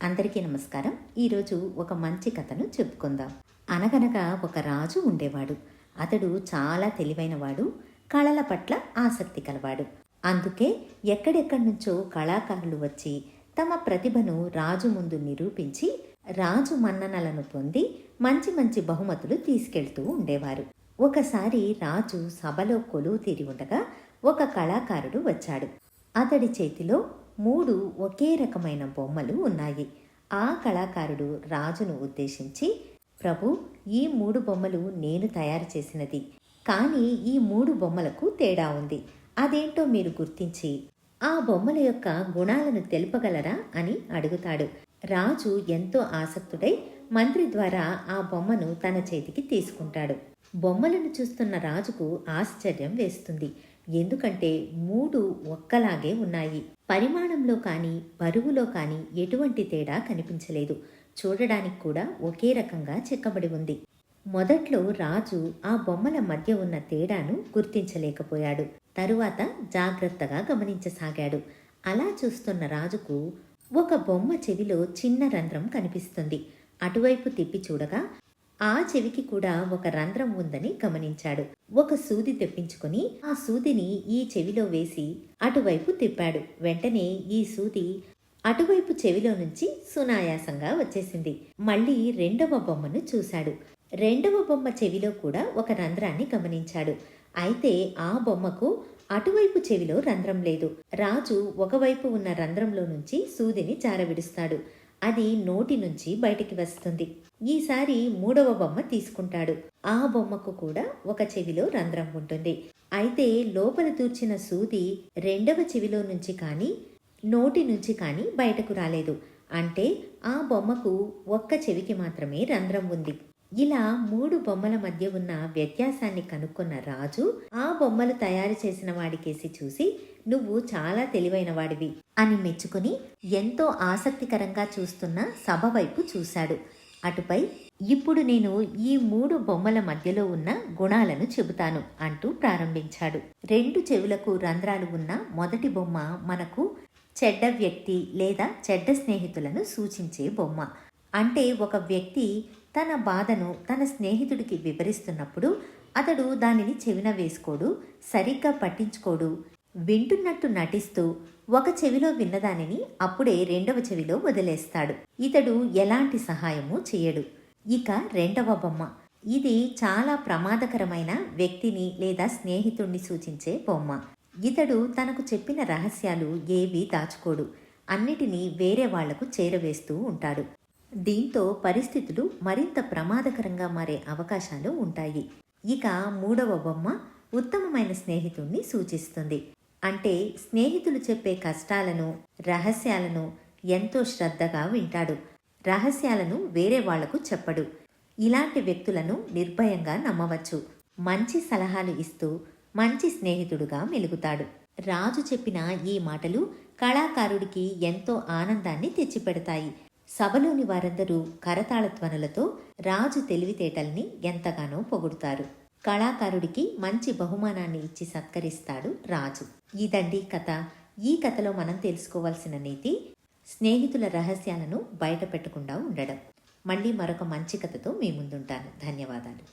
అందరికీ నమస్కారం. ఈరోజు ఒక మంచి కథను చెప్పుకుందాం. అనగనగా ఒక రాజు ఉండేవాడు. అతడు చాలా తెలివైనవాడు, కళల పట్ల ఆసక్తి కలవాడు. అందుకే ఎక్కడెక్కడి నుంచో కళాకారులు వచ్చి తమ ప్రతిభను రాజు ముందు నిరూపించి రాజు మన్ననలను పొంది మంచి మంచి బహుమతులు తీసుకెళ్తూ ఉండేవారు. ఒకసారి రాజు సభలో కొలువు తీరి ఉండగా ఒక కళాకారుడు వచ్చాడు. అతడి చేతిలో 3 ఒకే రకమైన బొమ్మలు ఉన్నాయి. ఆ కళాకారుడు రాజును ఉద్దేశించి, ప్రభు, ఈ 3 బొమ్మలు నేను తయారు చేసినది, కానీ ఈ 3 బొమ్మలకు తేడా ఉంది. అదేంటో మీరు గుర్తించి ఆ బొమ్మల యొక్క గుణాలను తెలుపగలరా అని అడుగుతాడు. రాజు ఎంతో ఆసక్తుడై మంత్రి ద్వారా ఆ బొమ్మను తన చేతికి తీసుకుంటాడు. బొమ్మలను చూస్తున్న రాజుకు ఆశ్చర్యం వేస్తుంది. ఎందుకంటే 3 ఒక్కలాగే ఉన్నాయి. పరిమాణంలో కానీ బరువులో కానీ ఎటువంటి తేడా కనిపించలేదు. చూడడానికి కూడా ఒకే రకంగా చెక్కబడి ఉంది. మొదట్లో రాజు ఆ బొమ్మల మధ్య ఉన్న తేడాను గుర్తించలేకపోయాడు. తరువాత జాగ్రత్తగా గమనించసాగాడు. అలా చూస్తున్న రాజుకు ఒక బొమ్మ చెవిలో చిన్న రంధ్రం కనిపిస్తుంది. అటువైపు తిప్పి చూడగా ఆ చెవికి కూడా ఒక రంధ్రం ఉందని గమనించాడు. ఒక సూది తెప్పించుకుని ఆ సూదిని ఈ చెవిలో వేసి అటువైపు తిప్పాడు. వెంటనే ఈ సూది అటువైపు చెవిలో నుంచి సునాయాసంగా వచ్చేసింది. మళ్ళీ రెండవ బొమ్మను చూశాడు. రెండవ బొమ్మ చెవిలో కూడా ఒక రంధ్రాన్ని గమనించాడు. అయితే ఆ బొమ్మకు అటువైపు చెవిలో రంధ్రం లేదు. రాజు ఒకవైపు ఉన్న రంధ్రంలో నుంచి సూదిని జారవిడుస్తాడు. అది నోటి నుంచి బయటికి వస్తుంది. ఈసారి 3వ బొమ్మ తీసుకుంటాడు. ఆ బొమ్మకు కూడా ఒక చెవిలో రంధ్రం ఉంటుంది. అయితే లోపల దూర్చిన సూది రెండవ చెవిలో నుంచి కానీ నోటి నుంచి కానీ బయటకు రాలేదు. అంటే ఆ బొమ్మకు ఒక్క చెవికి మాత్రమే రంధ్రం ఉంది. ఇలా 3 బొమ్మల మధ్య ఉన్న వ్యత్యాసాన్ని కనుక్కున్న రాజు ఆ బొమ్మలు తయారు చేసిన వాడికేసి చూసి, నువ్వు చాలా తెలివైన వాడివి అని మెచ్చుకుని ఎంతో ఆసక్తికరంగా చూస్తున్న సభ వైపు చూశాడు. అటుపై, ఇప్పుడు నేను ఈ 3 బొమ్మల మధ్యలో ఉన్న గుణాలను చెబుతాను అంటూ ప్రారంభించాడు. 2 చెవులకు రంధ్రాలు ఉన్న మొదటి బొమ్మ మనకు చెడ్డ వ్యక్తి లేదా చెడ్డ స్నేహితులను సూచించే బొమ్మ. అంటే ఒక వ్యక్తి తన బాధను తన స్నేహితుడికి వివరిస్తున్నప్పుడు అతడు దానిని చెవిన వేసుకోడు, సరిగ్గా పట్టించుకోడు, వింటున్నట్టు నటిస్తూ ఒక చెవిలో విన్నదానిని అప్పుడే రెండవ చెవిలో వదిలేస్తాడు. ఇతడు ఎలాంటి సహాయము చేయడు. ఇక రెండవ బొమ్మ, ఇది చాలా ప్రమాదకరమైన వ్యక్తిని లేదా స్నేహితుణ్ణి సూచించే బొమ్మ. ఇతడు తనకు చెప్పిన రహస్యాలు ఏవీ దాచుకోడు, అన్నిటినీ వేరే వాళ్లకు చేరవేస్తూ ఉంటాడు. దీంతో పరిస్థితులు మరింత ప్రమాదకరంగా మారే అవకాశాలు ఉంటాయి. ఇక 3వ బొమ్మ ఉత్తమమైన స్నేహితుణ్ణి సూచిస్తుంది. అంటే స్నేహితులు చెప్పే కష్టాలను, రహస్యాలను ఎంతో శ్రద్ధగా వింటాడు. రహస్యాలను వేరే వాళ్లకు చెప్పడు. ఇలాంటి వ్యక్తులను నిర్భయంగా నమ్మవచ్చు. మంచి సలహాలు ఇస్తూ మంచి స్నేహితుడుగా మెలుగుతాడు. రాజు చెప్పిన ఈ మాటలు కళాకారుడికి ఎంతో ఆనందాన్ని తెచ్చిపెడతాయి. సభలోని వారందరూ కరతాళధ్వనులతో రాజు తెలివితేటల్ని ఎంతగానో పొగుడుతారు. కళాకారుడికి మంచి బహుమానాన్ని ఇచ్చి సత్కరిస్తాడు రాజు. ఇదండి కథ. ఈ కథలో మనం తెలుసుకోవాల్సిన నీతి, స్నేహితుల రహస్యాలను బయట పెట్టకుండా ఉండడం. మళ్ళీ మరొక మంచి కథతో మీ ముందుంటాను. ధన్యవాదాలు.